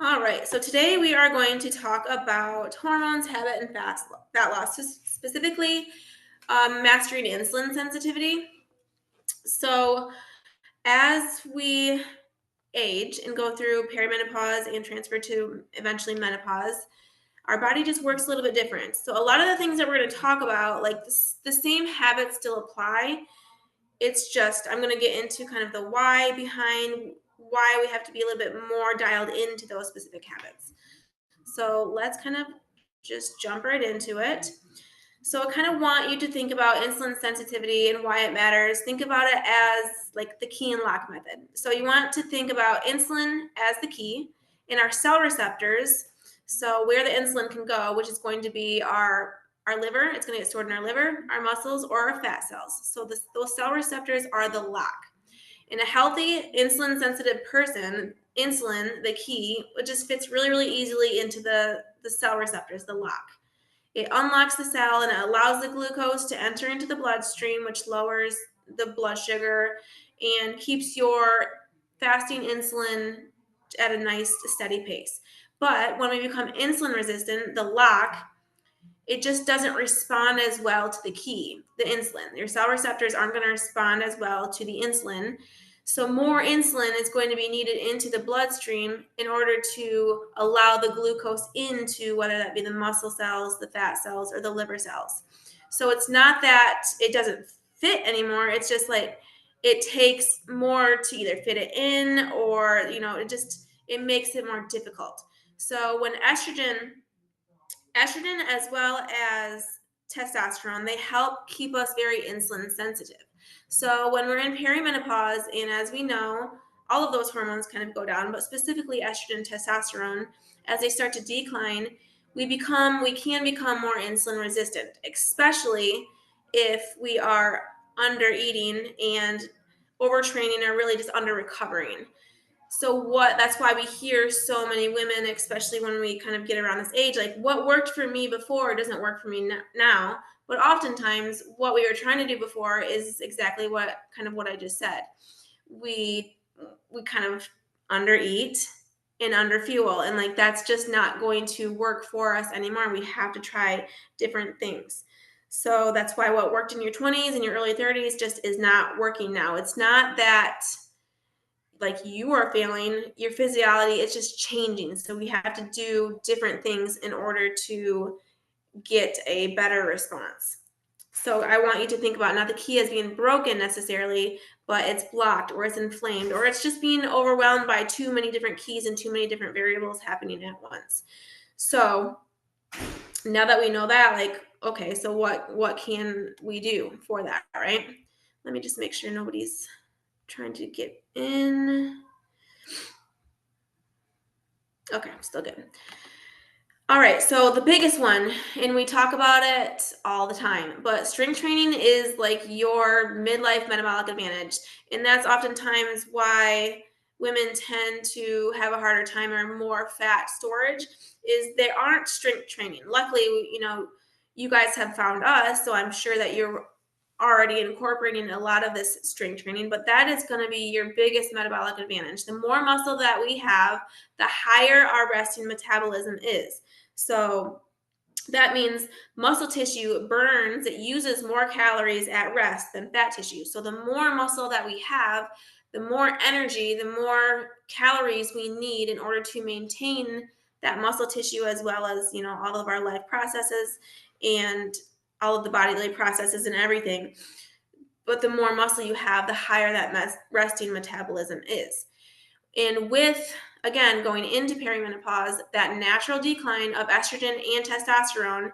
All right, so today we are going to talk about hormones, habit, and fat loss, specifically mastering insulin sensitivity. So, as we age and go through perimenopause and transfer to eventually menopause, our body just works a little bit different. So, a lot of the things that we're going to talk about, like the same habits still apply. It's just, I'm going to get into kind of the why behind why we have to be a little bit more dialed into those specific habits. So let's kind of just jump right into it. So I kind of want you to think about insulin sensitivity and why it matters. Think about it as like the key and lock method. So you want to think about insulin as the key in our cell receptors. So where the insulin can go, which is going to be our liver, it's going to get stored in our liver, our muscles, or our fat cells. So those cell receptors are the lock. In a healthy insulin sensitive person, insulin, the key, it just fits really, really easily into the cell receptors, the lock. It unlocks the cell and it allows the glucose to enter into the bloodstream, which lowers the blood sugar and keeps your fasting insulin at a nice, steady pace. But when we become insulin resistant, the lock, it just doesn't respond as well to the key, the insulin. Your cell receptors aren't going to respond as well to the insulin. So more insulin is going to be needed into the bloodstream in order to allow the glucose into, whether that be the muscle cells, the fat cells, or the liver cells. So it's not that it doesn't fit anymore. It's just like it takes more to either fit it in or, it makes it more difficult. So when estrogen as well as testosterone, they help keep us very insulin sensitive. So when we're in perimenopause, and as we know, all of those hormones kind of go down, but specifically estrogen and testosterone, as they start to decline, we can become more insulin resistant, especially if we are under eating and overtraining or really just under recovering. So that's why we hear so many women, especially when we kind of get around this age, like what worked for me before doesn't work for me now. But oftentimes what we were trying to do before is exactly what I just said. We kind of undereat and underfuel, and like that's just not going to work for us anymore. We have to try different things. So that's why what worked in your 20s and your early 30s just is not working now. It's not that like you are failing, your physiology, it's just changing. So we have to do different things in order to get a better response. So I want you to think about not the key as being broken necessarily, but it's blocked or it's inflamed or it's just being overwhelmed by too many different keys and too many different variables happening at once. So now that we know that, like, okay, so what can we do for that, right? Let me just make sure nobody's trying to get in. Okay, still good. All right, so the biggest one, and we talk about it all the time, but strength training is like your midlife metabolic advantage. And that's oftentimes why women tend to have a harder time or more fat storage is they aren't strength training. Luckily, you guys have found us, so I'm sure that you're already incorporating a lot of this strength training, but that is going to be your biggest metabolic advantage. The more muscle that we have, the higher our resting metabolism is. So that means muscle tissue burns, it uses more calories at rest than fat tissue. So the more muscle that we have, the more energy, the more calories we need in order to maintain that muscle tissue, as well as, all of our life processes and all of the bodily processes and everything. But the more muscle you have, the higher that resting metabolism is. And with, again, going into perimenopause, that natural decline of estrogen and testosterone,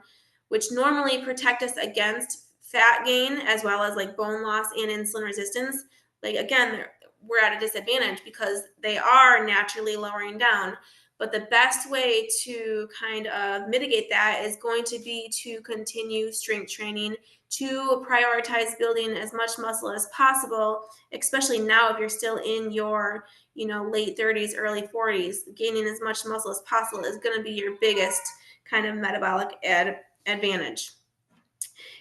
which normally protect us against fat gain as well as like bone loss and insulin resistance, like again, we're at a disadvantage because they are naturally lowering down. But the best way to kind of mitigate that is going to be to continue strength training, to prioritize building as much muscle as possible, especially now if you're still in your late 30s, early 40s. Gaining as much muscle as possible is going to be your biggest kind of metabolic advantage.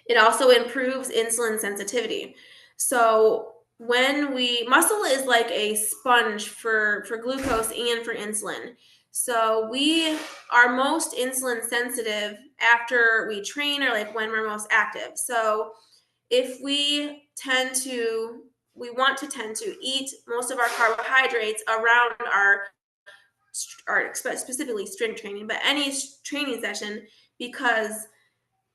It also improves insulin sensitivity. So muscle is like a sponge for glucose and for insulin. So we are most insulin sensitive after we train or like when we're most active. So if we want to tend to eat most of our carbohydrates around our specifically strength training, but any training session, because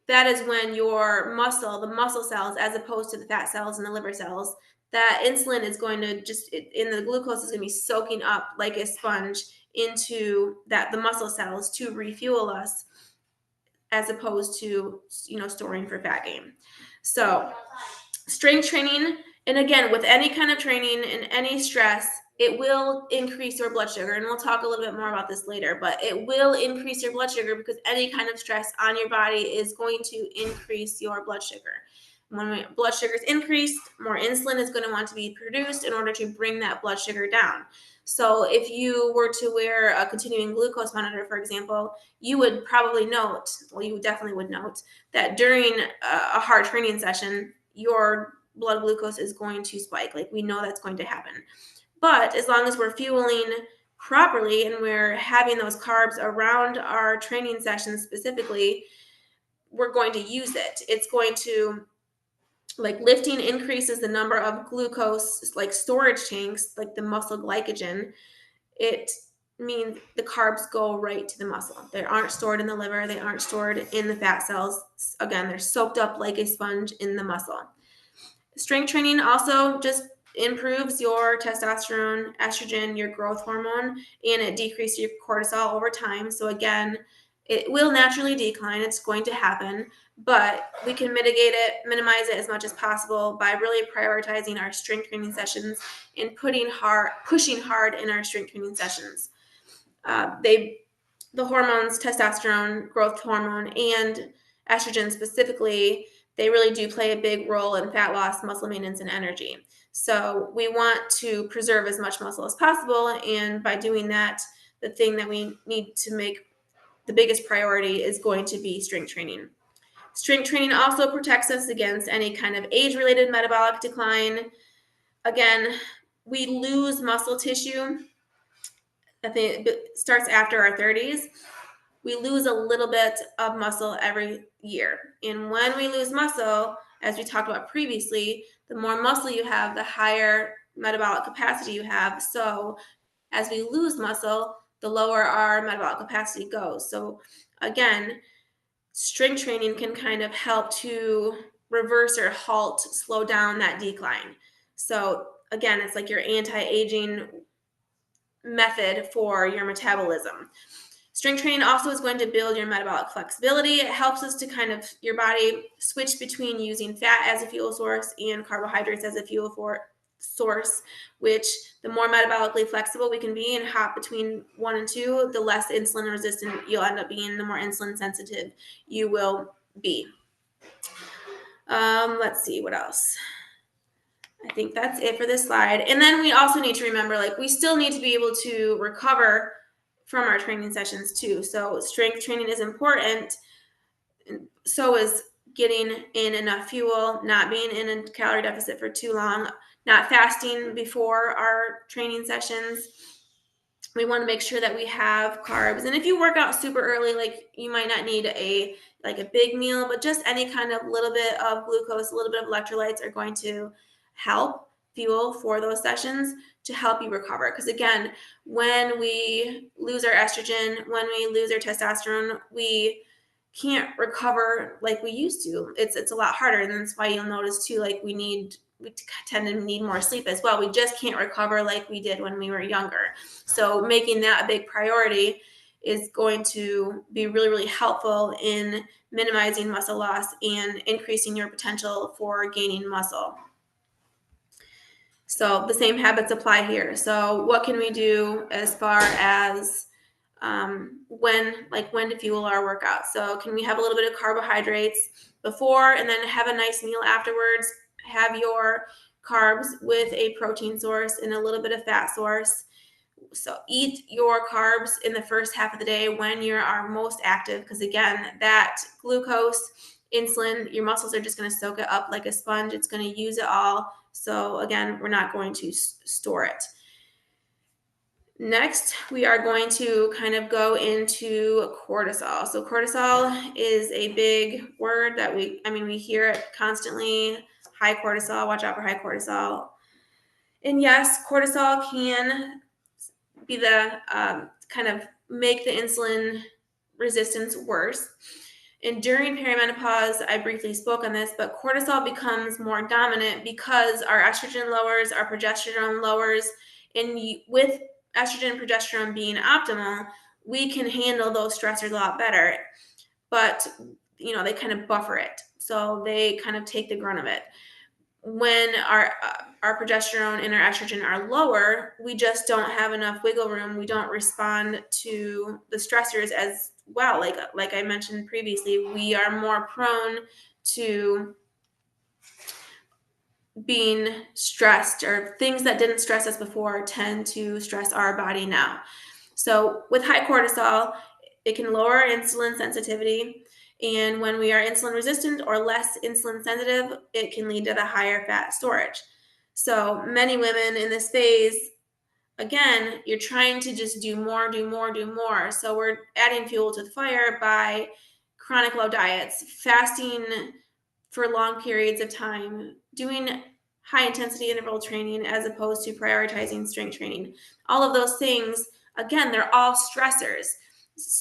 that is when your the muscle cells, as opposed to the fat cells and the liver cells, that insulin is going to in the glucose is going to be soaking up like a sponge into the muscle cells to refuel us, as opposed to storing for fat gain. So strength training, and again, with any kind of training and any stress, it will increase your blood sugar. And we'll talk a little bit more about this later, but it will increase your blood sugar because any kind of stress on your body is going to increase your blood sugar. When blood sugar is increased, more insulin is going to want to be produced in order to bring that blood sugar down. So if you were to wear a continuing glucose monitor, for example, you would probably you definitely would note that during a hard training session, your blood glucose is going to spike. Like, we know that's going to happen. But as long as we're fueling properly and we're having those carbs around our training sessions specifically, we're going to use it. It's going to, like, lifting increases the number of glucose, like, storage tanks, like the muscle glycogen. It means the carbs go right to the muscle. They aren't stored in the liver. They aren't stored in the fat cells. Again, they're soaked up like a sponge in the muscle. Strength training also just improves your testosterone, estrogen, your growth hormone, and it decreases your cortisol over time. So again, it will naturally decline. It's going to happen, but we can minimize it as much as possible by really prioritizing our strength training sessions and pushing hard in our strength training sessions. The hormones, testosterone, growth hormone, and estrogen specifically, they really do play a big role in fat loss, muscle maintenance, and energy. So we want to preserve as much muscle as possible, and by doing that, the thing that we need to make the biggest priority is going to be strength training. Strength training also protects us against any kind of age-related metabolic decline. Again, we lose muscle tissue. I think it starts after our 30s. We lose a little bit of muscle every year. And when we lose muscle, as we talked about previously, the more muscle you have, the higher metabolic capacity you have. So as we lose muscle, the lower our metabolic capacity goes. So again, strength training can kind of help to reverse or slow down that decline. So again, it's like your anti-aging method for your metabolism. Strength training also is going to build your metabolic flexibility. It helps us to your body switch between using fat as a fuel source and carbohydrates as a fuel source, which the more metabolically flexible we can be and hop between 1 and 2, the less insulin resistant you'll end up being, the more insulin sensitive you will be. Let's see, what else? I think that's it for this slide. And then we also need to remember, like, we still need to be able to recover from our training sessions too. So strength training is important. So is getting in enough fuel, not being in a calorie deficit for too long, not fasting before our training sessions. We want to make sure that we have carbs. And if you work out super early, like, you might not need a big meal, but just any kind of little bit of glucose, a little bit of electrolytes are going to help fuel for those sessions to help you recover. Because again, when we lose our estrogen, when we lose our testosterone, we can't recover like we used to. It's a lot harder. And that's why you'll notice too, like, we tend to need more sleep as well. We just can't recover like we did when we were younger. So making that a big priority is going to be really, really helpful in minimizing muscle loss and increasing your potential for gaining muscle. So the same habits apply here. So what can we do as far as when to fuel our workout? So can we have a little bit of carbohydrates before and then have a nice meal afterwards? Have your carbs with a protein source and a little bit of fat source. So eat your carbs in the first half of the day when you are most active, because again, that glucose, insulin, your muscles are just going to soak it up like a sponge. It's going to use it all. So again, we're not going to store it. Next, we are going to kind of go into cortisol. So cortisol is a big word that we hear it constantly. High cortisol, watch out for high cortisol. And yes, cortisol can be the kind of make the insulin resistance worse. And during perimenopause, I briefly spoke on this, but cortisol becomes more dominant because our estrogen lowers, our progesterone lowers, and with estrogen and progesterone being optimal, we can handle those stressors a lot better. But they kind of buffer it, so they kind of take the grunt of it. When our progesterone and our estrogen are lower, we just don't have enough wiggle room. We don't respond to the stressors as well. Like I mentioned previously, we are more prone to being stressed, or things that didn't stress us before tend to stress our body now. So with high cortisol, it can lower our insulin sensitivity. And when we are insulin resistant or less insulin sensitive, it can lead to the higher fat storage. So many women in this phase, again, you're trying to just do more, do more, do more. So we're adding fuel to the fire by chronic low diets, fasting for long periods of time, doing high intensity interval training as opposed to prioritizing strength training. All of those things, again, they're all stressors.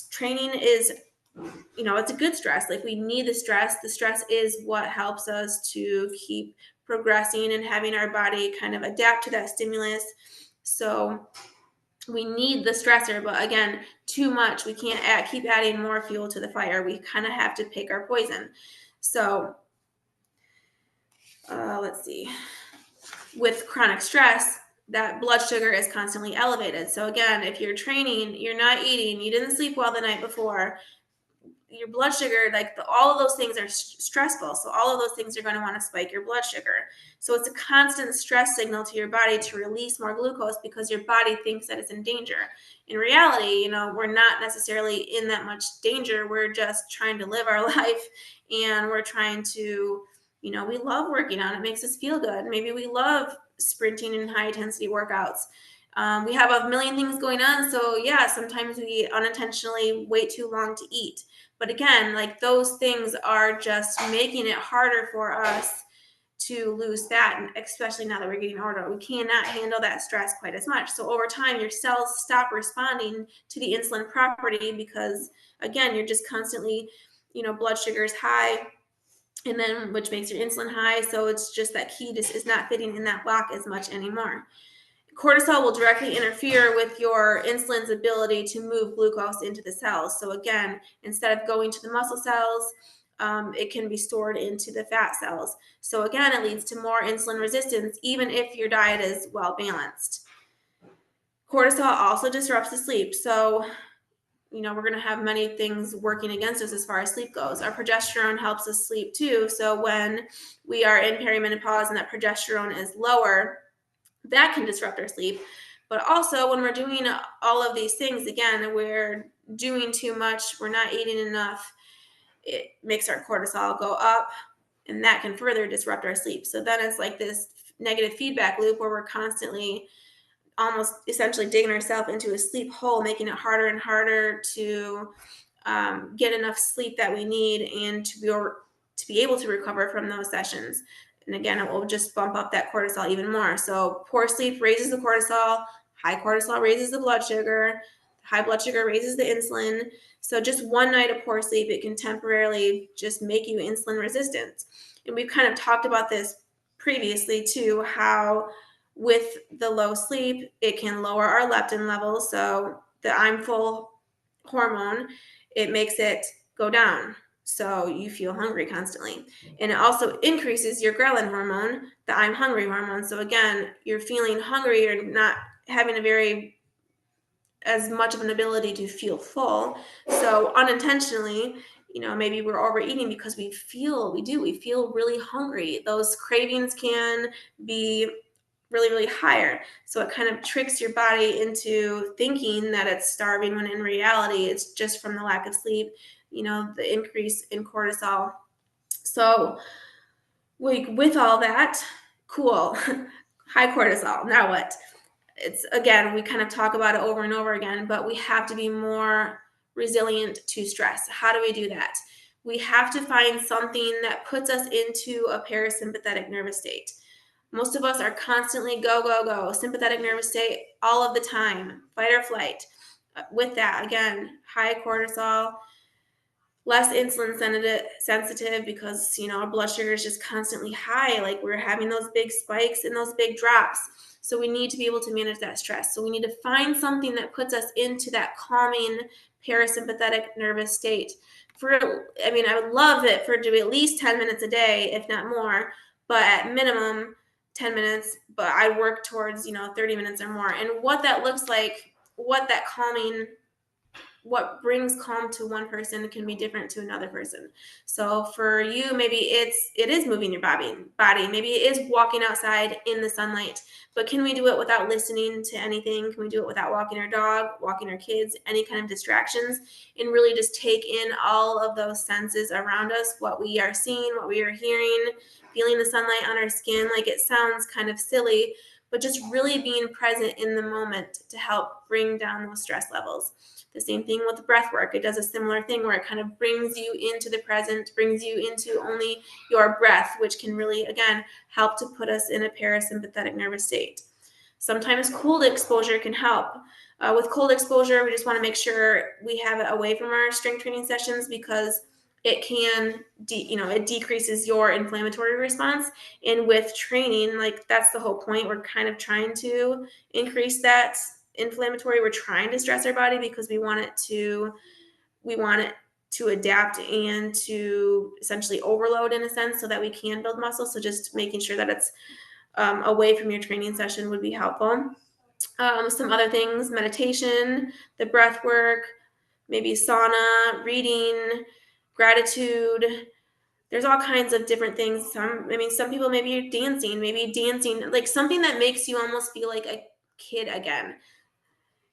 Training is, it's a good stress. Like, we need the stress. The stress is what helps us to keep progressing and having our body kind of adapt to that stimulus. So we need the stressor, but again, too much. We can't keep adding more fuel to the fire. We kind of have to pick our poison. So let's see. With chronic stress, that blood sugar is constantly elevated. So again, if you're training, you're not eating, you didn't sleep well the night before, your blood sugar, all of those things are stressful. So all of those things are going to want to spike your blood sugar. So it's a constant stress signal to your body to release more glucose because your body thinks that it's in danger. In reality, we're not necessarily in that much danger. We're just trying to live our life, and we're trying to, we love working out. It makes us feel good. Maybe we love sprinting and high intensity workouts. We have a million things going on. So yeah, sometimes we unintentionally wait too long to eat. But again, those things are just making it harder for us to lose fat, and especially now that we're getting older, we cannot handle that stress quite as much. So over time, your cells stop responding to the insulin property because, again, you're just constantly, blood sugar is high, and then which makes your insulin high. So it's just that key just is not fitting in that block as much anymore. Cortisol will directly interfere with your insulin's ability to move glucose into the cells. So again, instead of going to the muscle cells, it can be stored into the fat cells. So again, it leads to more insulin resistance, even if your diet is well balanced. Cortisol also disrupts the sleep. So, we're going to have many things working against us as far as sleep goes. Our progesterone helps us sleep too. So when we are in perimenopause and that progesterone is lower, that can disrupt our sleep. But also when we're doing all of these things, again, we're doing too much, we're not eating enough, it makes our cortisol go up, and that can further disrupt our sleep. So then it's like this negative feedback loop where we're constantly almost essentially digging ourselves into a sleep hole, making it harder and harder to get enough sleep that we need and to be able to recover from those sessions. And again, it will just bump up that cortisol even more. So poor sleep raises the cortisol, high cortisol raises the blood sugar, high blood sugar raises the insulin. So just one night of poor sleep, it can temporarily just make you insulin resistant. And we've kind of talked about this previously too, how with the low sleep, it can lower our leptin levels. So the I'm full hormone, it makes it go down. So you feel hungry constantly. And it also increases your ghrelin hormone, the I'm hungry hormone. So again, you're feeling hungry, you're not having as much of an ability to feel full. So unintentionally, maybe we're overeating because we feel really hungry. Those cravings can be really, really higher. So it kind of tricks your body into thinking that it's starving when in reality, it's just from the lack of sleep, the increase in cortisol. So with all that, cool, high cortisol, now what? It's, again, we kind of talk about it over and over again, but we have to be more resilient to stress. How do we do that? We have to find something that puts us into a parasympathetic nervous state. Most of us are constantly go, go, go, sympathetic nervous state all of the time, fight or flight. With that, again, high cortisol, less insulin sensitive because, our blood sugar is just constantly high. Like, we're having those big spikes and those big drops. So we need to be able to manage that stress. So we need to find something that puts us into that calming parasympathetic nervous state. I would love it for it to be at least 10 minutes a day, if not more, but at minimum 10 minutes, but I work towards, 30 minutes or more. And what that looks like, what brings calm to one person can be different to another person. So for you, maybe it is moving your body. Maybe it is walking outside in the sunlight. But can we do it without listening to anything? Can we do it without walking our dog, walking our kids, any kind of distractions, and really just take in all of those senses around us, what we are seeing, what we are hearing, feeling the sunlight on our skin? Like, it sounds kind of silly, but just really being present in the moment to help bring down those stress levels. The same thing with breath work. It does a similar thing where it kind of brings you into the present, brings you into only your breath, which can really, again, help to put us in a parasympathetic nervous state. Sometimes cold exposure can help. With cold exposure, we just want to make sure we have it away from our strength training sessions because it can, it decreases your inflammatory response. And with training, like, that's the whole point. We're kind of trying to increase that inflammatory. We're trying to stress our body because we want it to adapt and to essentially overload in a sense so that we can build muscle. So just making sure that it's away from your training session would be helpful. Some other things: meditation, the breath work, maybe sauna, reading, gratitude. There's all kinds of different things. Some people maybe dancing, like something that makes you almost feel like a kid again.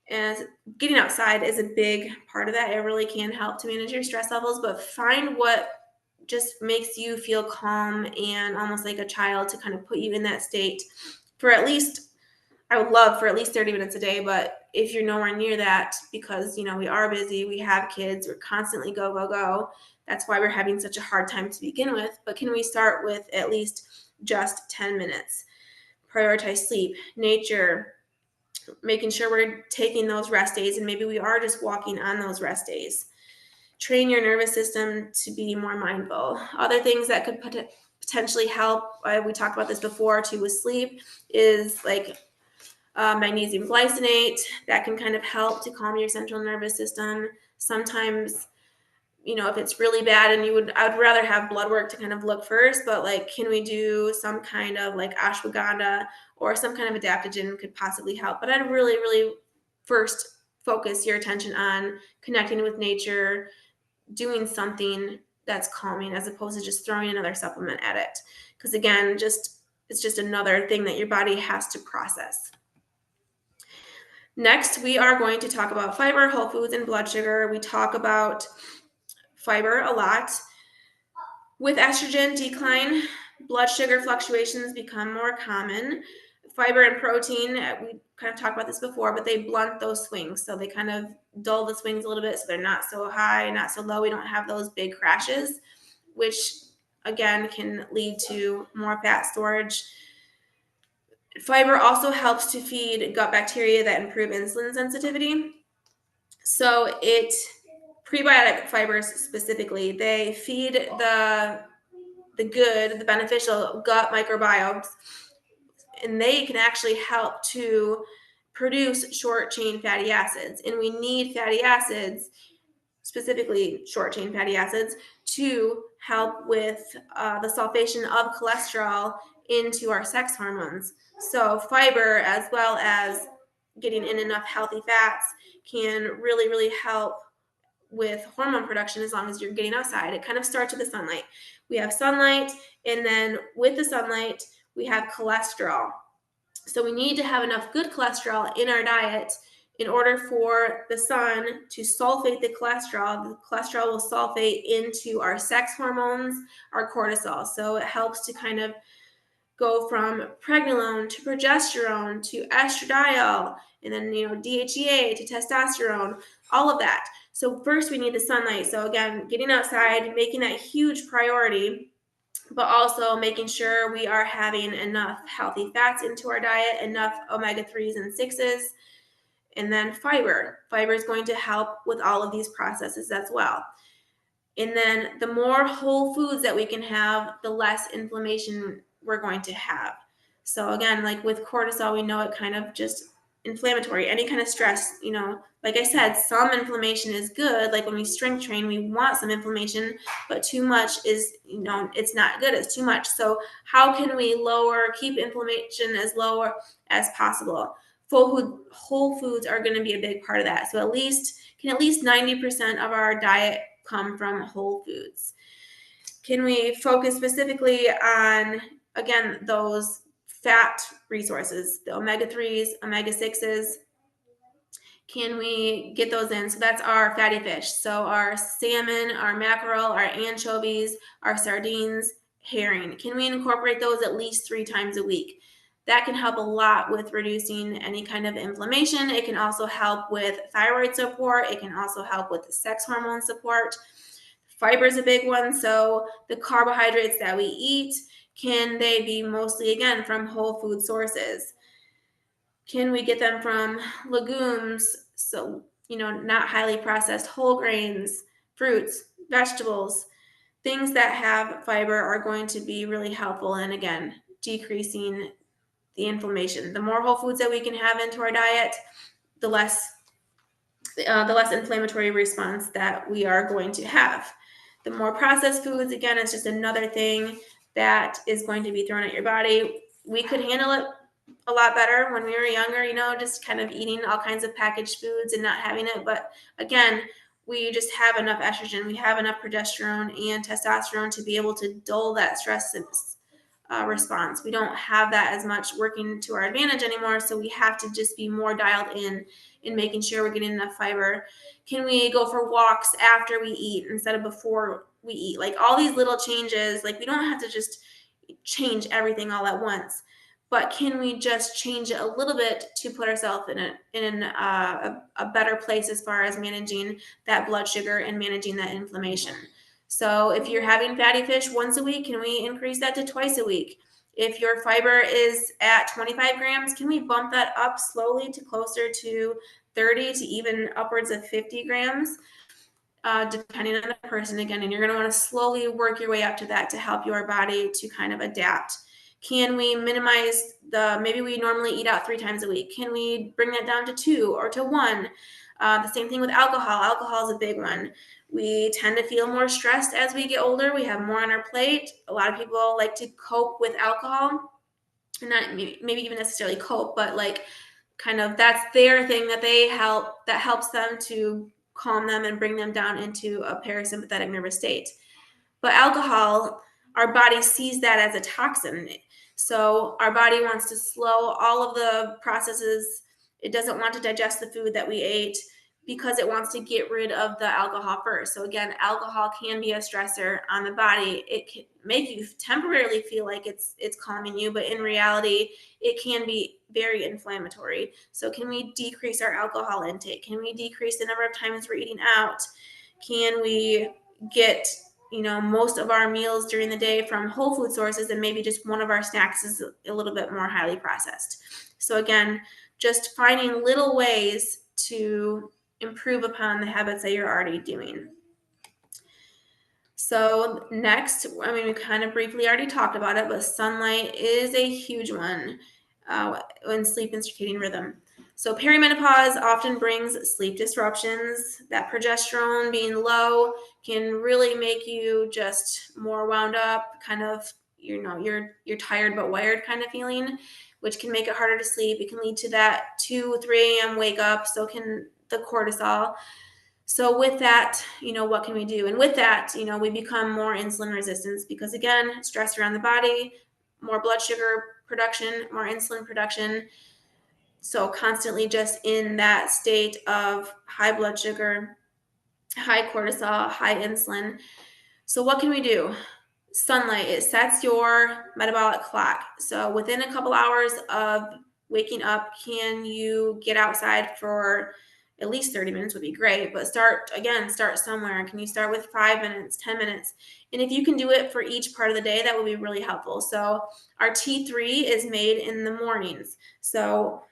And getting outside is a big part of that. It really can help to manage your stress levels, but find what just makes you feel calm and almost like a child to kind of put you in that state for at least, I would love for at least 30 minutes a day. But if you're nowhere near that, because, we are busy, we have kids, we're constantly go, go, go. That's why we're having such a hard time to begin with. But can we start with at least just 10 minutes? Prioritize sleep, nature, making sure we're taking those rest days, and maybe we are just walking on those rest days. Train your nervous system to be more mindful. Other things that could potentially help, we talked about this before too with sleep, is like magnesium glycinate. That can kind of help to calm your central nervous system. Sometimes, if it's really bad and I would rather have blood work to kind of look first, but like, can we do some kind of like ashwagandha or some kind of adaptogen could possibly help. But I'd really, really first focus your attention on connecting with nature, doing something that's calming as opposed to just throwing another supplement at it. Because again, it's just another thing that your body has to process. Next, we are going to talk about fiber, whole foods, and blood sugar. We talk about fiber a lot. With estrogen decline, blood sugar fluctuations become more common. Fiber and protein, we kind of talked about this before, but they blunt those swings. So they kind of dull the swings a little bit so they're not so high, not so low. We don't have those big crashes, which again can lead to more fat storage. Fiber also helps to feed gut bacteria that improve insulin sensitivity. So prebiotic fibers specifically, they feed the beneficial gut microbiomes, and they can actually help to produce short chain fatty acids. And we need fatty acids, specifically short chain fatty acids, to help with the sulfation of cholesterol into our sex hormones. So fiber, as well as getting in enough healthy fats, can really, really help with hormone production as long as you're getting outside. It kind of starts with the sunlight. We have sunlight, and then with the sunlight, we have cholesterol. So we need to have enough good cholesterol in our diet in order for the sun to sulfate the cholesterol. The cholesterol will sulfate into our sex hormones, our cortisol. So it helps to kind of go from pregnenolone to progesterone to estradiol, and then DHEA to testosterone, all of that. So first we need the sunlight. So again, getting outside, making that huge priority, but also making sure we are having enough healthy fats into our diet, enough omega-3s and 6s, and then fiber. Fiber is going to help with all of these processes as well. And then the more whole foods that we can have, the less inflammation we're going to have. So again, like with cortisol, we know it kind of just inflammatory, any kind of stress, like I said, some inflammation is good. Like when we strength train, we want some inflammation, but too much is, it's not good. It's too much. So how can we keep inflammation as low as possible? Whole foods are going to be a big part of that. So at least 90% of our diet come from whole foods? Can we focus specifically on, again, those fat resources, the omega-3s, omega-6s? Can we get those in? So that's our fatty fish. So our salmon, our mackerel, our anchovies, our sardines, herring. Can we incorporate those at least 3 times a week? That can help a lot with reducing any kind of inflammation. It can also help with thyroid support. It can also help with sex hormone support. Fiber is a big one. So the carbohydrates that we eat, can they be mostly, again, from whole food sources? Can we get them from legumes? So, not highly processed whole grains, fruits, vegetables, things that have fiber are going to be really helpful in, again, decreasing the inflammation. The more whole foods that we can have into our diet, the less inflammatory response that we are going to have. The more processed foods, again, it's just another thing that is going to be thrown at your body. We could handle it a lot better when we were younger, just kind of eating all kinds of packaged foods and not having it. But again, we just have enough estrogen, we have enough progesterone and testosterone to be able to dull that stress response. We don't have that as much working to our advantage anymore, so we have to just be more dialed in making sure we're getting enough fiber. Can we go for walks after we eat instead of before we eat? Like all these little changes, like we don't have to just change everything all at once, but can we just change it a little bit to put ourselves in a better place as far as managing that blood sugar and managing that inflammation? So if you're having fatty fish once a week, can we increase that to twice a week? If your fiber is at 25 grams, can we bump that up slowly to closer to 30 to even upwards of 50 grams, depending on the person again. And you're going to want to slowly work your way up to that to help your body to kind of adapt. Can we minimize maybe we normally eat out 3 times a week. Can we bring that down to 2 or to 1? The same thing with alcohol. Alcohol is a big one. We tend to feel more stressed as we get older. We have more on our plate. A lot of people like to cope with alcohol, not maybe even necessarily cope, but like kind of that's their thing that helps them to calm them and bring them down into a parasympathetic nervous state. But alcohol, our body sees that as a toxin. So our body wants to slow all of the processes. It doesn't want to digest the food that we ate because it wants to get rid of the alcohol first. So again, alcohol can be a stressor on the body. It can make you temporarily feel like it's calming you, but in reality, it can be very inflammatory. So can we decrease our alcohol intake? Can we decrease the number of times we're eating out? Can we get most of our meals during the day from whole food sources, and maybe just one of our snacks is a little bit more highly processed? So again, just finding little ways to improve upon the habits that you're already doing. So next, we kind of briefly already talked about it, but sunlight is a huge one in sleep and circadian rhythm. So perimenopause often brings sleep disruptions. That progesterone being low can really make you just more wound up, kind of, you're tired but wired kind of feeling, which can make it harder to sleep. It can lead to that 2, 3 a.m. wake up. So can the cortisol. So with that, what can we do? And with that, we become more insulin resistant because, again, stress around the body, more blood sugar production, more insulin production. So constantly just in that state of high blood sugar, high cortisol, high insulin. So what can we do? sunlight. It sets your metabolic clock. So within a couple hours of waking up, can you get outside for at least 30 minutes would be great, but start somewhere. Can you start with 5 minutes, 10 minutes? And if you can do it for each part of the day, that will be really helpful. So our T3 is made in the mornings. So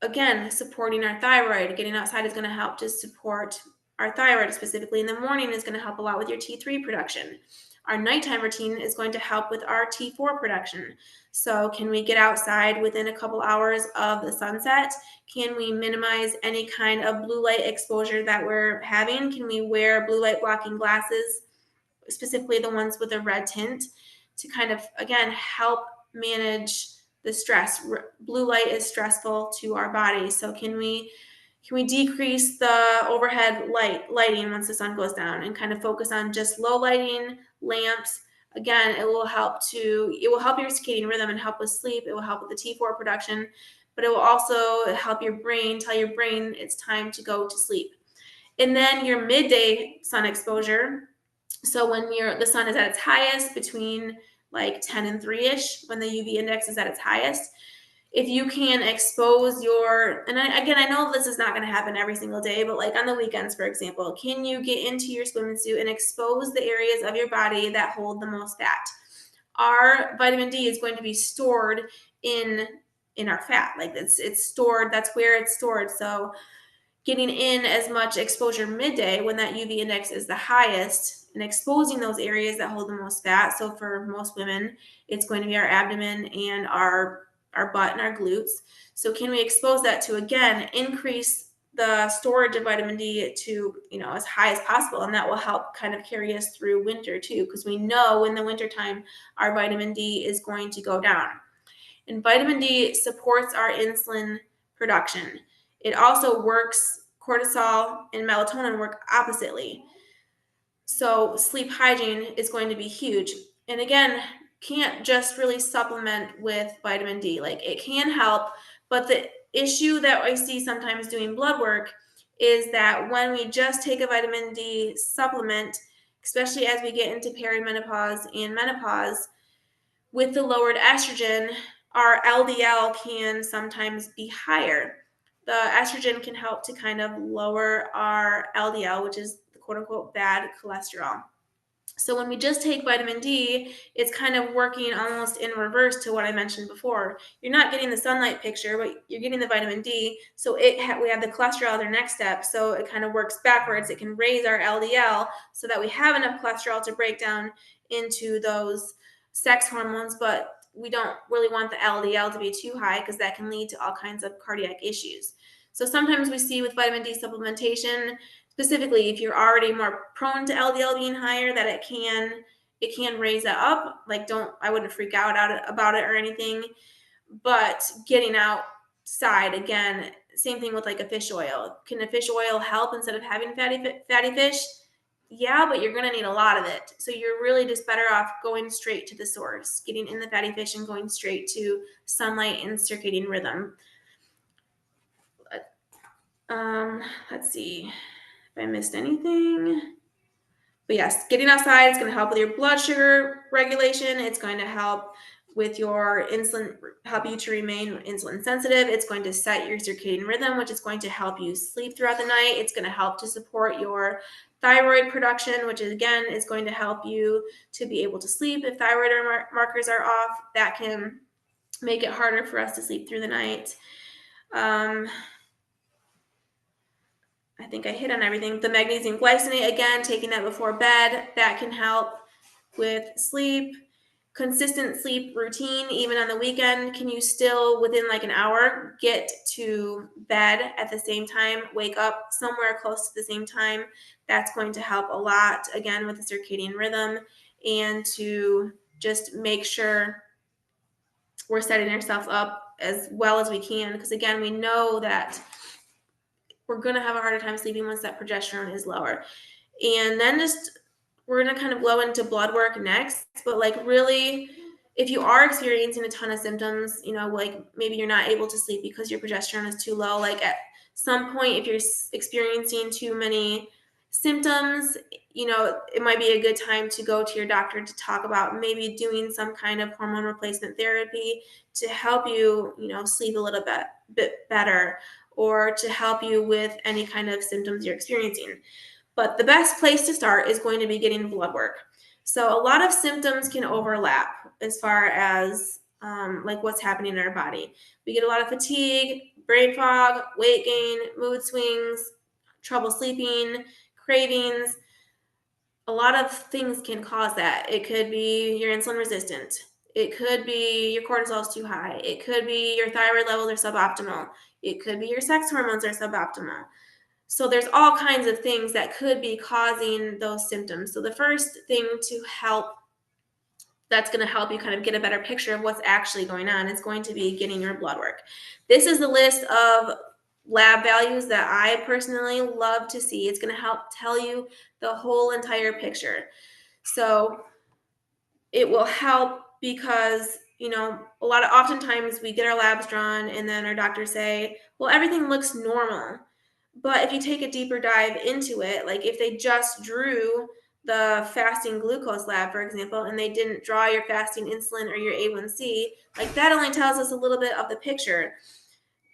again, supporting our thyroid, getting outside is going to help to support our thyroid specifically in the morning is going to help a lot with your T3 production. Our nighttime routine is going to help with our T4 production. So can we get outside within a couple hours of the sunset? Can we minimize any kind of blue light exposure that we're having? Can we wear blue light blocking glasses, specifically the ones with a red tint, to kind of, again, help manage the stress? Blue light is stressful to our body. So can we decrease the overhead lighting once the sun goes down and kind of focus on just low lighting lamps? Again, it will help your circadian rhythm and help with sleep. It will help with the T4 production, but it will also help your brain, tell your brain it's time to go to sleep. And then your midday sun exposure. So when the sun is at its highest, between like 10 and 3-ish, when the UV index is at its highest, if you can expose I know this is not going to happen every single day, but like on the weekends, for example, can you get into your swimming suit and expose the areas of your body that hold the most fat? Our vitamin D is going to be stored in our fat. Like it's stored, that's where it's stored. So getting in as much exposure midday when that UV index is the highest and exposing those areas that hold the most fat. So for most women, it's going to be our abdomen and our butt and our glutes. So can we expose that to, again, increase the storage of vitamin D to, as high as possible? And that will help kind of carry us through winter too, because we know in the wintertime, our vitamin D is going to go down. And vitamin D supports our insulin production. It also works, cortisol and melatonin work oppositely. So sleep hygiene is going to be huge. And again, can't just really supplement with vitamin D. Like, it can help, but the issue that I see sometimes doing blood work is that when we just take a vitamin D supplement, especially as we get into perimenopause and menopause, with the lowered estrogen, our LDL can sometimes be higher. The estrogen can help to kind of lower our LDL, which is the quote unquote bad cholesterol. So when we just take vitamin D, it's kind of working almost in reverse to what I mentioned before. You're not getting the sunlight picture, but you're getting the vitamin D. So we have the cholesterol, their next step. So it kind of works backwards. It can raise our LDL so that we have enough cholesterol to break down into those sex hormones, but we don't really want the LDL to be too high because that can lead to all kinds of cardiac issues. So sometimes we see with vitamin D supplementation, specifically if you're already more prone to LDL being higher, that it can raise that up. Like, I wouldn't freak out about it or anything, but getting outside, again, same thing with like a fish oil. Can a fish oil help instead of having fatty fish? Yeah, but you're going to need a lot of it. So you're really just better off going straight to the source, getting in the fatty fish and going straight to sunlight and circadian rhythm. Let's see if I missed anything. But yes, getting outside is going to help with your blood sugar regulation. It's going to help with your insulin, help you to remain insulin sensitive. It's going to set your circadian rhythm, which is going to help you sleep throughout the night. It's going to help to support your thyroid production, which again is going to help you to be able to sleep. If thyroid markers are off, that can make it harder for us to sleep through the night. I think I hit on everything. The magnesium glycinate, again, taking that before bed, that can help with sleep. Consistent sleep routine, even on the weekend. Can you still, within like an hour, get to bed at the same time, wake up somewhere close to the same time? That's going to help a lot, again, with the circadian rhythm, and to just make sure we're setting ourselves up as well as we can. Because again, we know that we're going to have a harder time sleeping once that progesterone is lower. And then we're going to kind of blow into blood work next, but like really, if you are experiencing a ton of symptoms, like maybe you're not able to sleep because your progesterone is too low, like at some point, if you're experiencing too many symptoms, it might be a good time to go to your doctor to talk about maybe doing some kind of hormone replacement therapy to help you, sleep a little bit better, or to help you with any kind of symptoms you're experiencing. But the best place to start is going to be getting blood work. So a lot of symptoms can overlap as far as like what's happening in our body. We get a lot of fatigue, brain fog, weight gain, mood swings, trouble sleeping, cravings. A lot of things can cause that. It could be you're insulin resistant. It could be your cortisol is too high. It could be your thyroid levels are suboptimal. It could be your sex hormones are suboptimal. So there's all kinds of things that could be causing those symptoms. So the first thing that's going to help you kind of get a better picture of what's actually going on is going to be getting your blood work. This is the list of lab values that I personally love to see. It's going to help tell you the whole entire picture. So it will help because oftentimes we get our labs drawn and then our doctors say, well, everything looks normal. But if you take a deeper dive into it, like if they just drew the fasting glucose lab, for example, and they didn't draw your fasting insulin or your A1C, like that only tells us a little bit of the picture.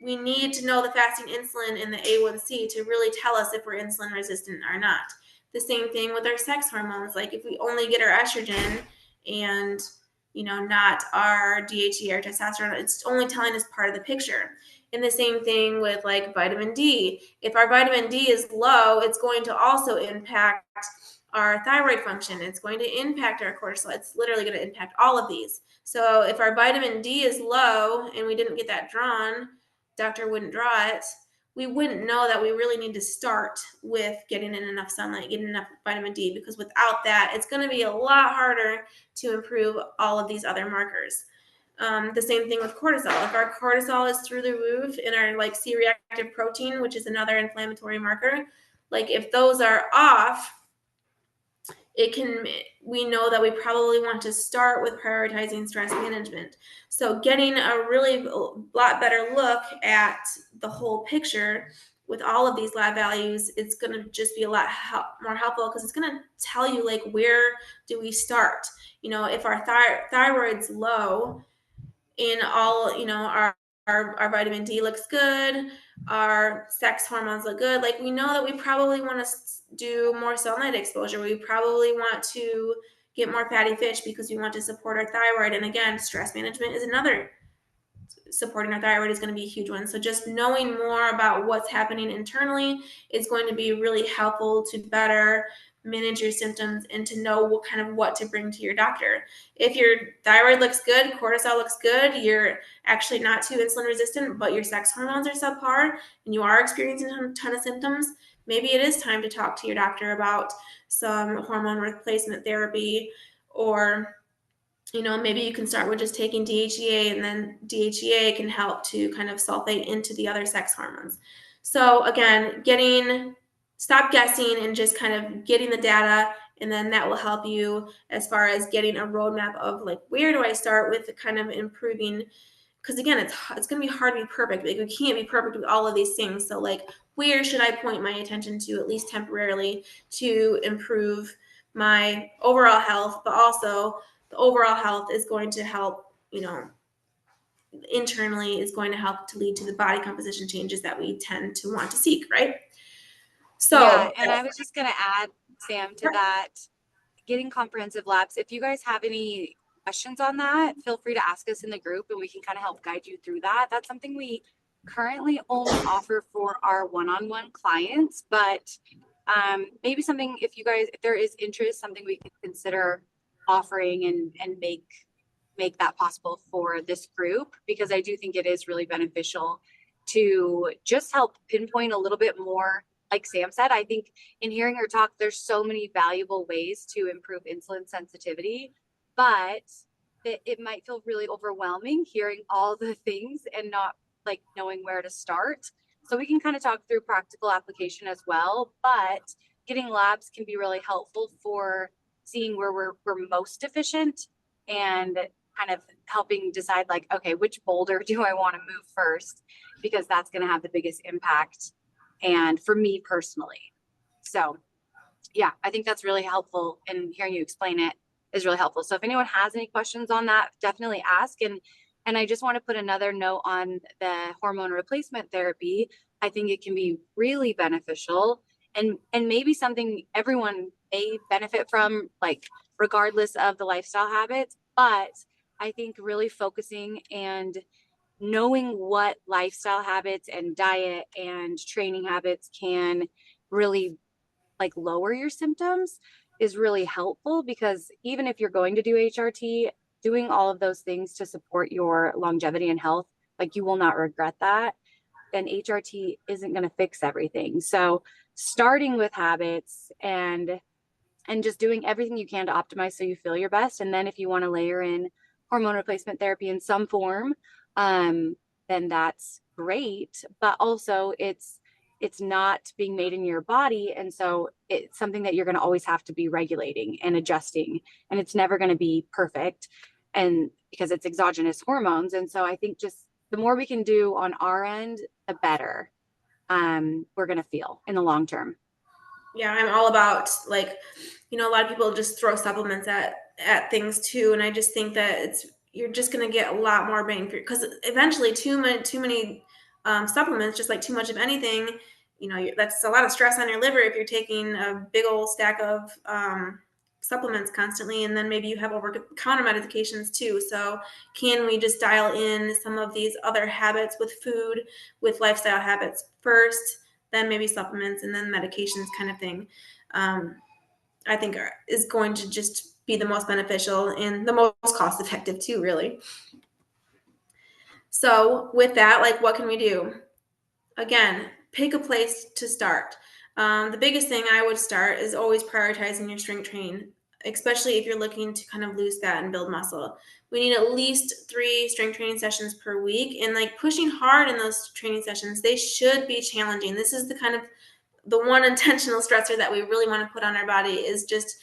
We need to know the fasting insulin and the A1C to really tell us if we're insulin resistant or not. The same thing with our sex hormones. Like if we only get our estrogen and not our DHEA or testosterone, it's only telling us part of the picture. And the same thing with like vitamin D. If our vitamin D is low, it's going to also impact our thyroid function. It's going to impact our cortisol. It's literally going to impact all of these. So if our vitamin D is low and we didn't get that drawn, doctor wouldn't draw it, we wouldn't know that we really need to start with getting in enough sunlight, getting enough vitamin D, because without that, it's going to be a lot harder to improve all of these other markers. The same thing with cortisol. If our cortisol is through the roof and our like C-reactive protein, which is another inflammatory marker, like if those are off, we know that we probably want to start with prioritizing stress management. So getting a really lot better look at the whole picture with all of these lab values, it's going to just be a lot more helpful, because it's going to tell you like where do we start. If our thyroid's low in all, our vitamin D looks good, our sex hormones look good, like we know that we probably want to do more sunlight exposure. We probably want to get more fatty fish because we want to support our thyroid. And again, stress management is another. Supporting our thyroid is going to be a huge one. So just knowing more about what's happening internally is going to be really helpful to better manage your symptoms and to know what to bring to your doctor. If your thyroid looks good, cortisol looks good, you're actually not too insulin resistant, but your sex hormones are subpar and you are experiencing a ton of symptoms, maybe it is time to talk to your doctor about some hormone replacement therapy. Or maybe you can start with just taking DHEA, and then DHEA can help to kind of sulfate into the other sex hormones. So again, stop guessing and just kind of getting the data, and then that will help you as far as getting a roadmap of like, where do I start with kind of improving? Because again, it's going to be hard to be perfect. Like we can't be perfect with all of these things. So like, where should I point my attention to, at least temporarily, to improve my overall health? But also the overall health is going to help, internally is going to help to lead to the body composition changes that we tend to want to seek, right? So yeah, and I was just going to add, Sam, to that, getting comprehensive labs. If you guys have any questions on that, feel free to ask us in the group and we can kind of help guide you through that. That's something we currently only offer for our one-on-one clients, but maybe something, if there is interest, something we could consider offering and make that possible for this group, because I do think it is really beneficial to just help pinpoint a little bit more. Like Sam said, I think in hearing her talk, there's so many valuable ways to improve insulin sensitivity, but it might feel really overwhelming hearing all the things and not like knowing where to start. So we can kind of talk through practical application as well, but getting labs can be really helpful for seeing where we're most deficient and kind of helping decide like, okay, which boulder do I want to move first? Because that's going to have the biggest impact. And for me personally. So Yeah, I think that's really helpful, and hearing you explain it is really helpful. So if anyone has any questions on that, definitely ask. And I just want to put another note on the hormone replacement therapy. I think it can be really beneficial, and maybe something everyone may benefit from, like regardless of the lifestyle habits. But I think really focusing and knowing what lifestyle habits and diet and training habits can really like lower your symptoms is really helpful, because even if you're going to do HRT, doing all of those things to support your longevity and health, like you will not regret that. And HRT isn't going to fix everything. So starting with habits and just doing everything you can to optimize so you feel your best. And then if you want to layer in hormone replacement therapy in some form, um, then that's great. But also it's not being made in your body. And so it's something that you're going to always have to be regulating and adjusting. And it's never going to be perfect. And because it's exogenous hormones. And so I think just the more we can do on our end, the better we're going to feel in the long term. Yeah, I'm all about, like, a lot of people just throw supplements at things too, and I just think that you're just gonna get a lot more bang for because eventually too many supplements, just like too much of anything, that's a lot of stress on your liver if you're taking a big old stack of supplements constantly, and then maybe you have over counter medications too. So can we just dial in some of these other habits with food, with lifestyle habits first, then maybe supplements, and then medications, kind of thing? um, I think is going to just be the most beneficial and the most cost effective too, really. So with that, like, what can we do? Again, pick a place to start. The biggest thing I would start is always prioritizing your strength training, especially if you're looking to kind of lose fat and build muscle. We need at least 3 strength training sessions per week, and like pushing hard in those training sessions, they should be challenging. This is the one intentional stressor that we really want to put on our body, is just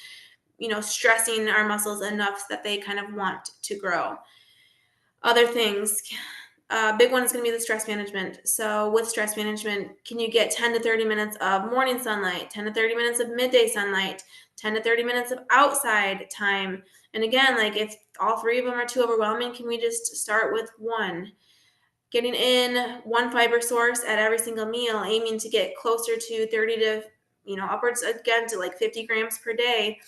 stressing our muscles enough so that they kind of want to grow. Other things, big one is going to be the stress management. So with stress management, can you get 10 to 30 minutes of morning sunlight, 10 to 30 minutes of midday sunlight, 10 to 30 minutes of outside time? And again, like, if all 3 of them are too overwhelming, can we just start with one? Getting in one fiber source at every single meal, aiming to get closer to 30 to, upwards again to like 50 grams per day.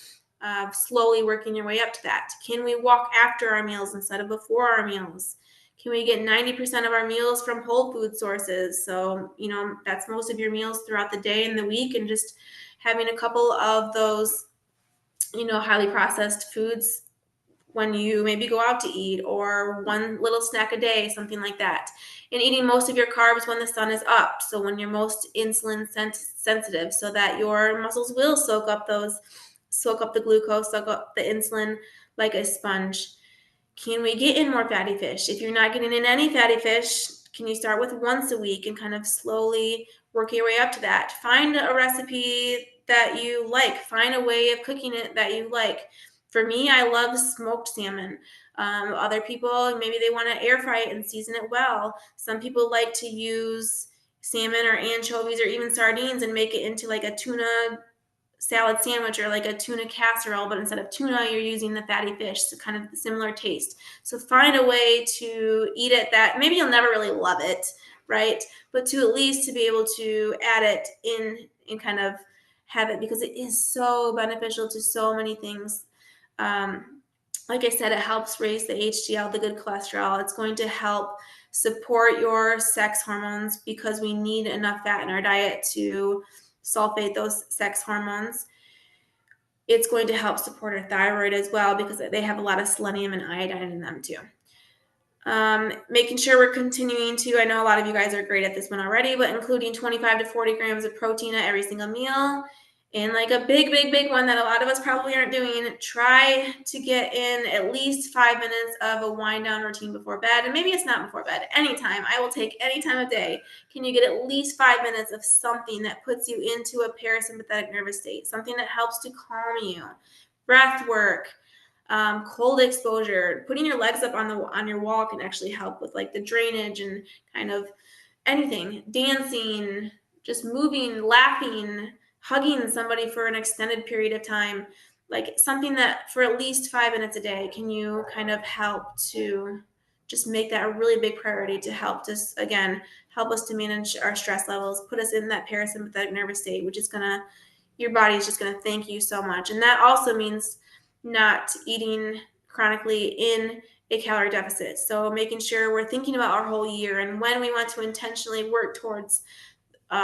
Slowly working your way up to that. Can we walk after our meals instead of before our meals? Can we get 90% of our meals from whole food sources? So, that's most of your meals throughout the day and the week, and just having a couple of those, highly processed foods when you maybe go out to eat, or one little snack a day, something like that. And eating most of your carbs when the sun is up, so when you're most insulin sensitive, so that your muscles will soak up the glucose, soak up the insulin like a sponge. Can we get in more fatty fish? If you're not getting in any fatty fish, can you start with once a week and kind of slowly work your way up to that? Find a recipe that you like. Find a way of cooking it that you like. For me, I love smoked salmon. Other people, maybe they want to air fry it and season it well. Some people like to use salmon or anchovies or even sardines and make it into like a tuna salad sandwich or like a tuna casserole, but instead of tuna, you're using the fatty fish, so kind of the similar taste. So find a way to eat it that maybe you'll never really love it, right? But to at least to be able to add it in and kind of have it, because it is so beneficial to so many things. Like I said, it helps raise the HDL, the good cholesterol. It's going to help support your sex hormones, because we need enough fat in our diet to sulfate those sex hormones. It's going to help support our thyroid as well, because they have a lot of selenium and iodine in them too. Making sure we're continuing to, I know a lot of you guys are great at this one already, but including 25 to 40 grams of protein at every single meal. And like a big, big, big one that a lot of us probably aren't doing, try to get in at least 5 minutes of a wind down routine before bed. And maybe it's not before bed, anytime. I will take any time of day. Can you get at least 5 minutes of something that puts you into a parasympathetic nervous state, something that helps to calm you? Breath work, cold exposure, putting your legs up on your wall can actually help with like the drainage and kind of anything. Dancing, just moving, laughing, hugging somebody for an extended period of time, like something that for at least 5 minutes a day, can you kind of help to just make that a really big priority to help just, again, help us to manage our stress levels, put us in that parasympathetic nervous state, which is gonna, your body's just gonna thank you so much. And that also means not eating chronically in a calorie deficit. So making sure we're thinking about our whole year and when we want to intentionally work towards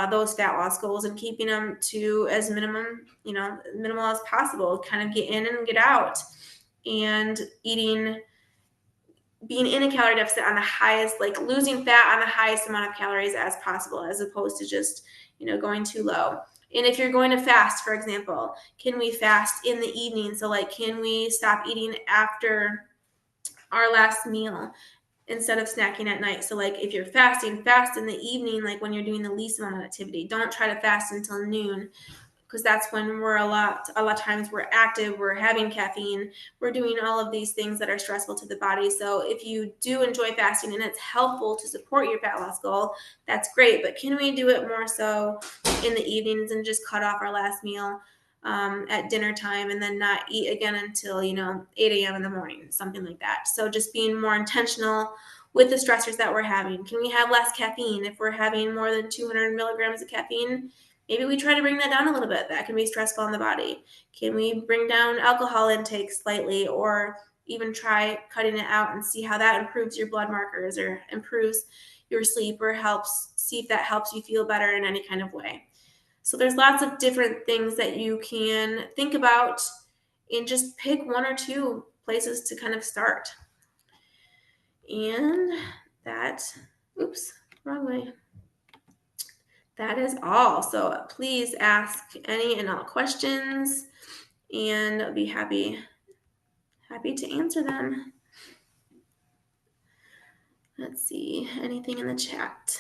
those fat loss goals and keeping them to as minimum, minimal as possible. Kind of get in and get out, and being in a calorie deficit on the highest, like losing fat on the highest amount of calories as possible, as opposed to just going too low. And if you're going to fast, for example, can we fast in the evening? So like, can we stop eating after our last meal instead of snacking at night? So like, if you're fasting, fast in the evening, like when you're doing the least amount of activity. Don't try to fast until noon, because that's when we're a lot of times we're active, we're having caffeine, we're doing all of these things that are stressful to the body. So if you do enjoy fasting and it's helpful to support your fat loss goal, that's great. But can we do it more so in the evenings and just cut off our last meal at dinner time and then not eat again until 8 a.m. in the morning, something like that? So just being more intentional with the stressors that we're having. Can we have less caffeine? If we're having more than 200 milligrams of caffeine, maybe we try to bring that down a little bit. That can be stressful on the body. Can we bring down alcohol intake slightly, or even try cutting it out and see how that improves your blood markers or improves your sleep, or see if that helps you feel better in any kind of way? So there's lots of different things that you can think about, and just pick one or two places to kind of start. And that, oops, wrong way. That is all. So please ask any and all questions, and I'll be happy to answer them. Let's see, anything in the chat?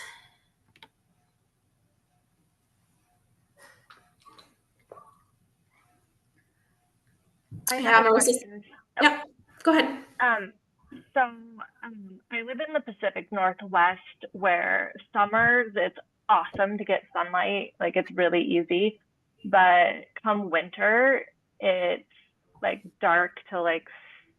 I have a question. Yep, go ahead. So I live in the Pacific Northwest, where summers it's awesome to get sunlight, like it's really easy. But come winter, it's like dark till like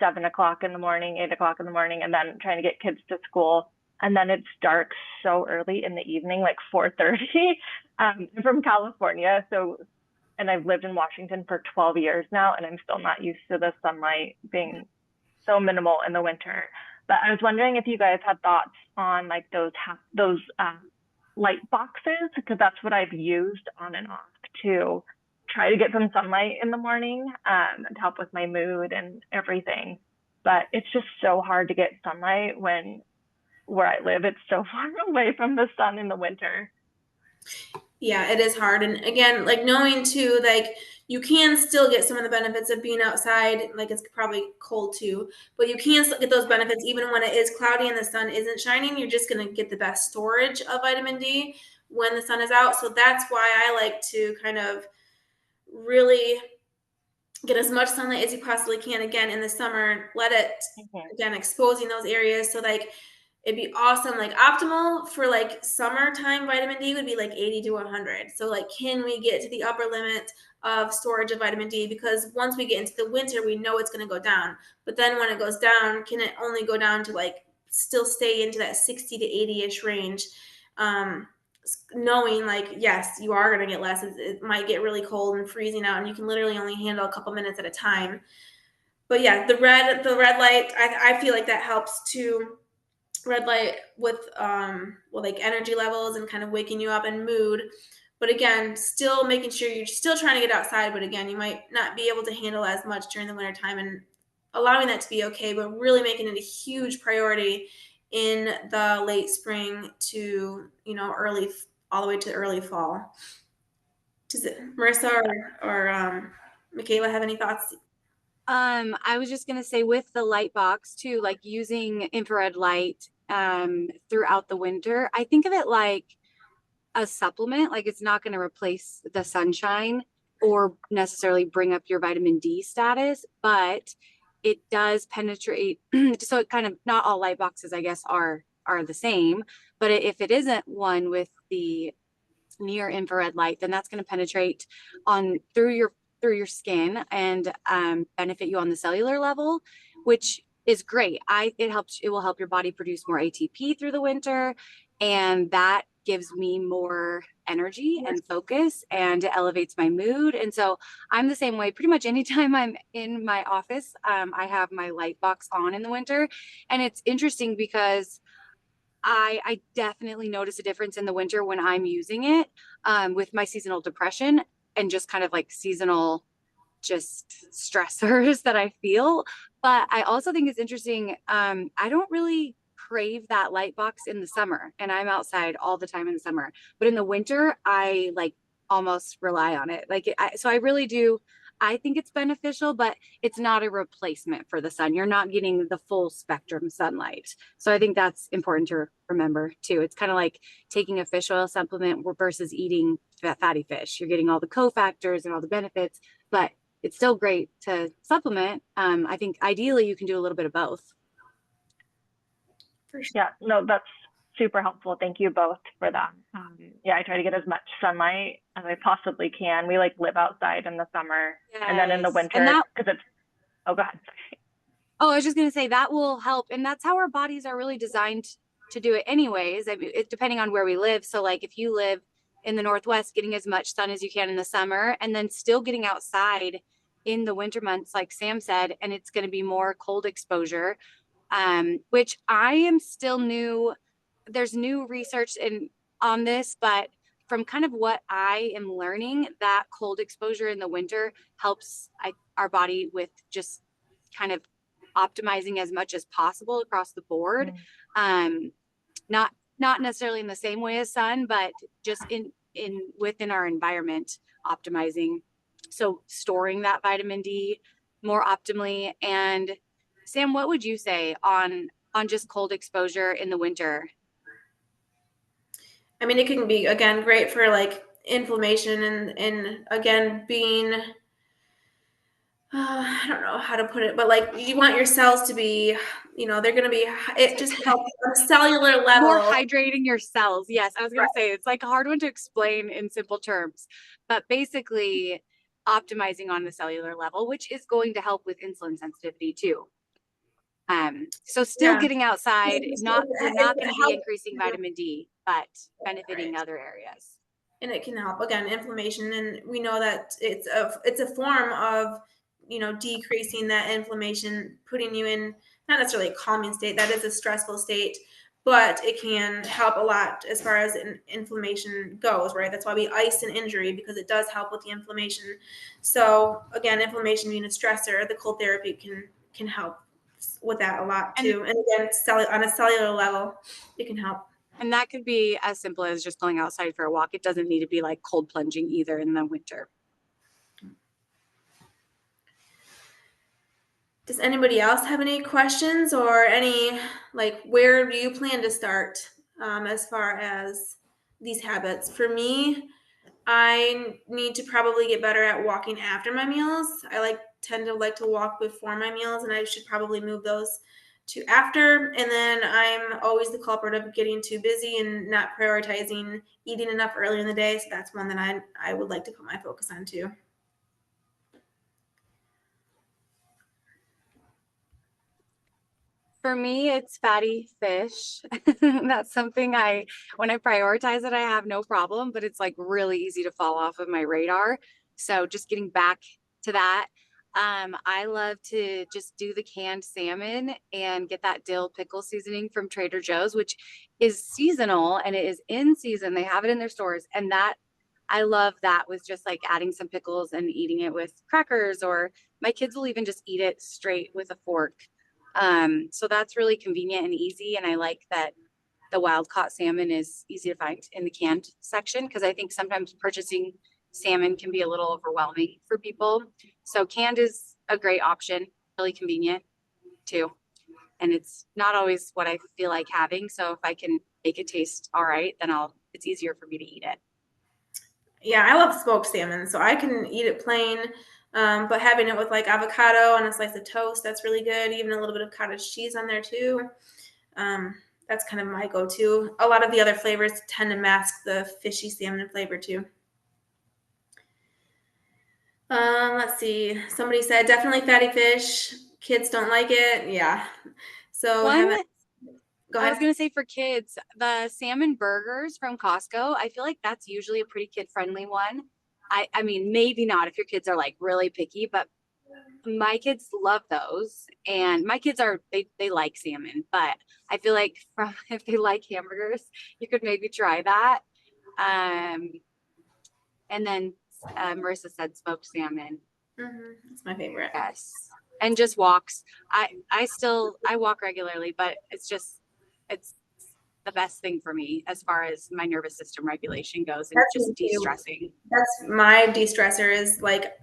7 o'clock in the morning, 8 o'clock in the morning, and then trying to get kids to school. And then it's dark so early in the evening, like 4:30. I'm from California, and I've lived in Washington for 12 years now, and I'm still not used to the sunlight being so minimal in the winter. But I was wondering if you guys had thoughts on like those light boxes, because that's what I've used on and off to try to get some sunlight in the morning, to help with my mood and everything. But it's just so hard to get sunlight where I live, it's so far away from the sun in the winter. Yeah, it is hard. And again, like knowing too, like you can still get some of the benefits of being outside. Like it's probably cold too, but you can still get those benefits even when it is cloudy and the sun isn't shining. You're just going to get the best storage of vitamin D when the sun is out. So that's why I like to kind of really get as much sunlight as you possibly can. Again, in the summer, let it, again, exposing those areas. So like, it'd be awesome. Like optimal for like summertime vitamin D would be like 80 to 100. So like, can we get to the upper limit of storage of vitamin D? Because once we get into the winter, we know it's going to go down. But then when it goes down, can it only go down to like still stay into that 60 to 80-ish range? Knowing like, yes, you are going to get less. It might get really cold and freezing out, and you can literally only handle a couple minutes at a time. But yeah, the red light, I feel like that helps to red light with like energy levels and kind of waking you up and mood. But again, still making sure you're still trying to get outside, but again, you might not be able to handle as much during the winter time, and allowing that to be okay, but really making it a huge priority in the late spring to early, all the way to early fall. Does it, Marissa or Michaela, have any thoughts? I was just gonna say with the light box too, like using infrared light throughout the winter. I think of it like a supplement, like it's not going to replace the sunshine or necessarily bring up your vitamin D status, but it does penetrate. So it kind of, not all light boxes, I guess, are the same, but if it isn't one with the near infrared light, then that's going to penetrate on through your skin and benefit you on the cellular level, which is great. It will help your body produce more ATP through the winter, and that gives me more energy and focus, and it elevates my mood. And so I'm the same way. Pretty much anytime I'm in my office, I have my light box on in the winter. And it's interesting because I definitely notice a difference in the winter when I'm using it with my seasonal depression and just kind of like seasonal just stressors that I feel. But I also think it's interesting. I don't really crave that light box in the summer, and I'm outside all the time in the summer. But in the winter, I like almost rely on it. So I really do. I think it's beneficial, but it's not a replacement for the sun. You're not getting the full spectrum sunlight. So I think that's important to remember too. It's kind of like taking a fish oil supplement versus eating fatty fish. You're getting all the cofactors and all the benefits, but it's still great to supplement. I think ideally you can do a little bit of both. Yeah, no, that's super helpful. Thank you both for that. Yeah, I try to get as much sunlight as I possibly can. We like live outside in the summer, and then in the winter, because it's, oh, go ahead. Oh, I was just going to say that will help. And that's how our bodies are really designed to do it anyways. I mean, depending on where we live. So like if you live in the Northwest, getting as much sun as you can in the summer, and then still getting outside in the winter months, like Sam said, and it's going to be more cold exposure, which I am still new. There's new research on this, but from kind of what I am learning, that cold exposure in the winter helps our body with just kind of optimizing as much as possible across the board. Not necessarily in the same way as sun, but just in within our environment, optimizing. So storing that vitamin D more optimally. And Sam, what would you say on just cold exposure in the winter? I mean, it can be, again, great for like inflammation and again, being, I don't know how to put it, but like you want your cells to be, they're going to be, it just helps on a cellular level. More hydrating your cells. Yes, I was going to say, it's like a hard one to explain in simple terms, but basically optimizing on the cellular level, which is going to help with insulin sensitivity too. So still getting outside, you're not going to be increasing vitamin D, but benefiting other areas. And it can help, again, inflammation. And we know that it's a form of, decreasing that inflammation, putting you in not necessarily a calming state. That is a stressful state, but it can help a lot as far as inflammation goes, right? That's why we ice an injury, because it does help with the inflammation. So again, inflammation being a stressor, the cold therapy can help with that a lot too. And again, on a cellular level, it can help. And that could be as simple as just going outside for a walk. It doesn't need to be like cold plunging either in the winter. Does anybody else have any questions or any, like, where do you plan to start as far as these habits? For me, I need to probably get better at walking after my meals. I tend to like to walk before my meals, and I should probably move those to after. And then I'm always the culprit of getting too busy and not prioritizing eating enough early in the day. So that's one that I would like to put my focus on too. For me, it's fatty fish. That's something when I prioritize it, I have no problem, but it's like really easy to fall off of my radar. So just getting back to that. I love to just do the canned salmon and get that dill pickle seasoning from Trader Joe's, which is seasonal and it is in season. They have it in their stores. And I love that with just like adding some pickles and eating it with crackers, or my kids will even just eat it straight with a fork. So that's really convenient and easy. And I like that the wild caught salmon is easy to find in the canned section, because I think sometimes purchasing salmon can be a little overwhelming for people. So canned is a great option, really convenient too. And it's not always what I feel like having. So if I can make it taste all right, then it's easier for me to eat it. Yeah, I love smoked salmon, so I can eat it plain. But having it with like avocado and a slice of toast, that's really good. Even a little bit of cottage cheese on there too. That's kind of my go-to. A lot of the other flavors tend to mask the fishy salmon flavor too. Let's see. Somebody said definitely fatty fish. Kids don't like it. Yeah. So One, go I was ahead. gonna say for kids, the salmon burgers from Costco, I feel like that's usually a pretty kid-friendly one. I mean, maybe not if your kids are like really picky, but my kids love those. And my kids are they like salmon, but I feel like from if they like hamburgers, you could maybe try that. Um, and then Marissa said smoked salmon. That's my favorite. Yes. And just walks. I walk regularly, but it's the best thing for me as far as my nervous system regulation goes and That's me just too. de-stressing. That's my de-stressor is like,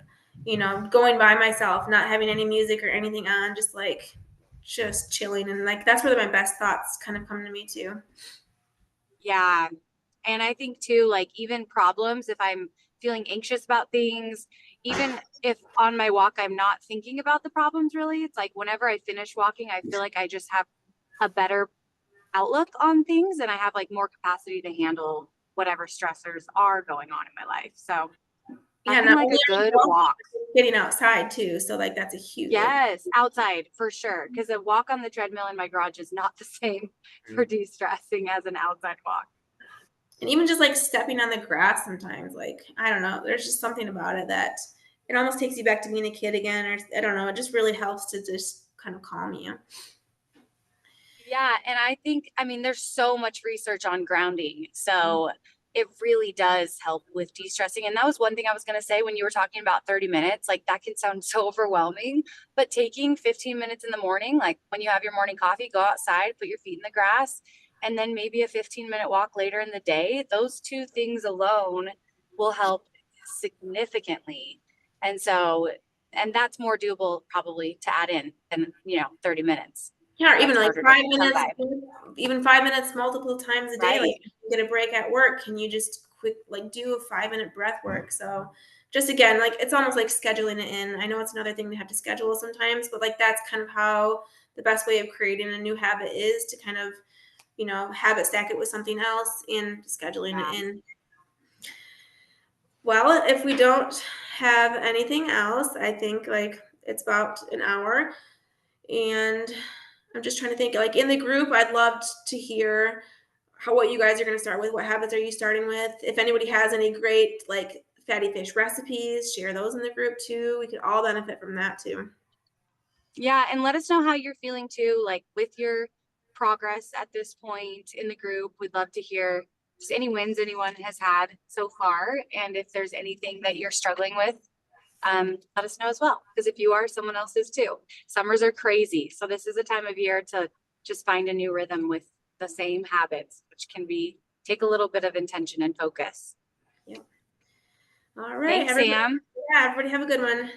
going by myself, not having any music or anything on, just chilling. And like, that's where my best thoughts kind of come to me too. Yeah. And I think too, like even problems, if I'm feeling anxious about things, even if on my walk I'm not thinking about the problems really, it's like whenever I finish walking, I feel like I just have a better outlook on things and I have like more capacity to handle whatever stressors are going on in my life. So Yeah, having not like only a are you good walking, walk. getting outside too. So like, that's a huge. Yes, outside for sure. Because a walk on the treadmill in my garage is not the same for de-stressing as an outside walk. And even just like stepping on the grass sometimes, like, I don't know, there's just something about it that it almost takes you back to being a kid again, or I don't know, it just really helps to just kind of calm you. Yeah, and I think, I mean, there's so much research on grounding. So it really does help with de-stressing. And that was one thing I was going to say when you were talking about 30 minutes, like that can sound so overwhelming, but taking 15 minutes in the morning, like when you have your morning coffee, go outside, put your feet in the grass, and then maybe a 15-minute walk later in the day, those two things alone will help significantly. And so, and that's more doable probably to add in than, 30 minutes. Yeah, or even That's like harder to 5 minutes, come by. even 5 minutes multiple times a day. Like Right. if you get a break at work, can you just quick like do a 5 minute breath work? So just again, like it's almost like scheduling it in. I know it's another thing to have to schedule sometimes, but like that's kind of how the best way of creating a new habit is to kind of, habit stack it with something else and scheduling Yeah. it in. Well, if we don't have anything else, I think like it's about an hour. And I'm just trying to think, like in the group, I'd love to hear what you guys are going to start with. What habits are you starting with? If anybody has any great like fatty fish recipes, share those in the group too. We could all benefit from that too. Yeah. And let us know how you're feeling too, like with your progress at this point in the group. We'd love to hear just any wins anyone has had so far. And if there's anything that you're struggling with, let us know as well. Because if you are, someone else is too. Summers are crazy. So this is a time of year to just find a new rhythm with the same habits, which can take a little bit of intention and focus. Yep. All right. Thanks, Sam. Yeah, everybody have a good one.